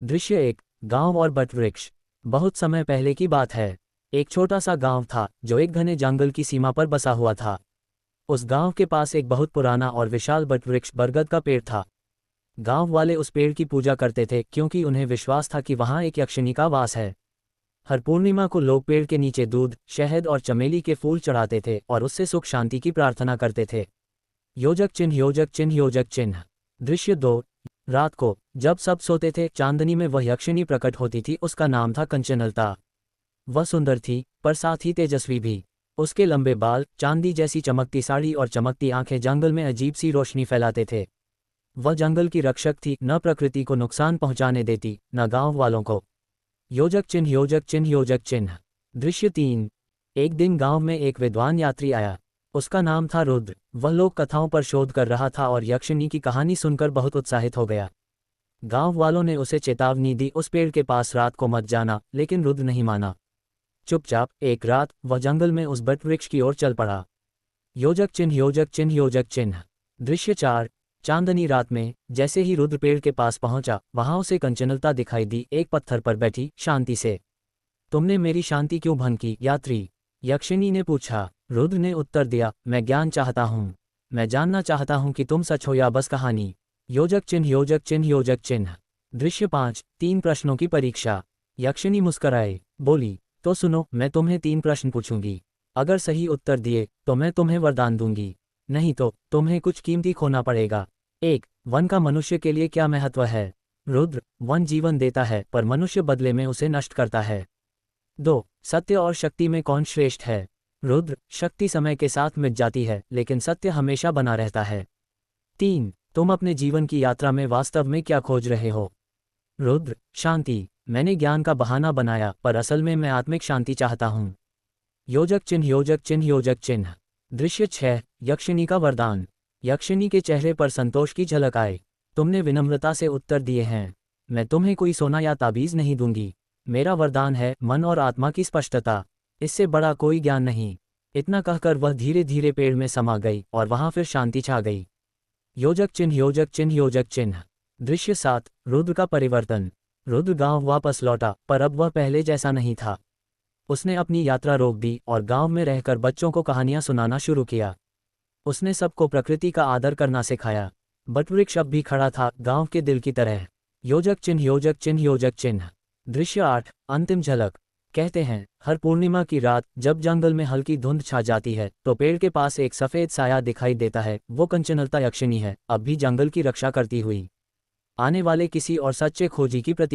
दृश्य एक, गांव और बटवृक्ष। बहुत समय पहले की बात है। एक छोटा सा गांव था जो एक घने जंगल की सीमा पर बसा हुआ था। उस गांव के पास एक बहुत पुराना और विशाल बटवृक्ष बरगद का पेड़ था। गांव वाले उस पेड़ की पूजा करते थे क्योंकि उन्हें विश्वास था कि वहां एक यक्षिणी का वास है। हर पूर्णिमा को लोग पेड़ के नीचे दूध, शहद और चमेली के फूल चढ़ाते थे और उससे सुख शांति की प्रार्थना करते थे। योजक चिन्ह, योजक चिन्ह, योजक चिन्ह। दृश्य दो, रात को जब सब सोते थे, चांदनी में वह यक्षिणी प्रकट होती थी। उसका नाम था कंचनलता। वह सुंदर थी पर साथ ही तेजस्वी भी। उसके लंबे बाल, चांदी जैसी चमकती साड़ी और चमकती आंखें जंगल में अजीब सी रोशनी फैलाते थे। वह जंगल की रक्षक थी, न प्रकृति को नुकसान पहुंचाने देती न गांव वालों को। योजक चिन्ह, योजक चिन्ह, योजक चिन्ह। दृश्य तीन, एक दिन गांव में एक विद्वान यात्री आया। उसका नाम था रुद्र। वह लोक कथाओं पर शोध कर रहा था और यक्षिणी की कहानी सुनकर बहुत उत्साहित हो गया। गांव वालों ने उसे चेतावनी दी, उस पेड़ के पास रात को मत जाना, लेकिन रुद्र नहीं माना। चुपचाप एक रात वह जंगल में उस बटवृक्ष की ओर चल पड़ा। योजक चिन्ह, योजक चिन्ह, योजक चिन्ह। दृश्य चार, चांदनी रात में जैसे ही रुद्र पेड़ के पास पहुंचा, वहां उसे कंचनलता दिखाई दी, एक पत्थर पर बैठी शांति से। तुमने मेरी शांति क्यों भंग की, यात्री? यक्षिणी ने पूछा। रुद्र ने उत्तर दिया, मैं ज्ञान चाहता हूँ। मैं जानना चाहता हूँ कि तुम सच हो या बस कहानी। योजक चिन्ह, योजक चिन्ह, योजक चिन्ह। दृश्य पाँच, तीन प्रश्नों की परीक्षा। यक्षिणी मुस्कराए, बोली, तो सुनो, मैं तुम्हें तीन प्रश्न पूछूंगी। अगर सही उत्तर दिए तो मैं तुम्हें वरदान दूंगी, नहीं तो तुम्हें कुछ कीमती खोना पड़ेगा। एक, वन का मनुष्य के लिए क्या महत्व है? रुद्र, वन जीवन देता है पर मनुष्य बदले में उसे नष्ट करता है। दो, सत्य और शक्ति में कौन श्रेष्ठ है? रुद्र, शक्ति समय के साथ मिट जाती है लेकिन सत्य हमेशा बना रहता है। तीन, तुम अपने जीवन की यात्रा में वास्तव में क्या खोज रहे हो? रुद्र, शांति। मैंने ज्ञान का बहाना बनाया पर असल में मैं आत्मिक शांति चाहता हूँ। योजक चिन्ह, योजक चिन्ह, योजक चिन्ह। दृश्य छह, यक्षिणी का वरदान। यक्षिणी के चेहरे पर संतोष की झलक आए। तुमने विनम्रता से उत्तर दिए हैं। मैं तुम्हें कोई सोना या ताबीज नहीं दूंगी। मेरा वरदान है मन और आत्मा की स्पष्टता। इससे बड़ा कोई ज्ञान नहीं। इतना कहकर वह धीरे धीरे पेड़ में समा गई और वहां फिर शांति छा गई। योजक चिन्ह, योजक चिन्ह, योजक चिन्ह। दृश्य सात, रुद्र का परिवर्तन। रुद्र गांव वापस लौटा पर अब वह पहले जैसा नहीं था। उसने अपनी यात्रा रोक दी और गांव में रहकर बच्चों को कहानियां सुनाना शुरू किया। उसने सबको प्रकृति का आदर करना सिखाया। बटवृक्ष अब भी खड़ा था, गांव के दिल की तरह। योजक चिन्ह, योजक चिन्ह, योजक चिन्ह। दृश्य आठ, अंतिम झलक। कहते हैं हर पूर्णिमा की रात जब जंगल में हल्की धुंध छा जाती है तो पेड़ के पास एक सफेद साया दिखाई देता है। वो कंचनलता यक्षिणी है, अब भी जंगल की रक्षा करती हुई। आने वाले किसी और सच्चे खोजी की प्रतीक्षा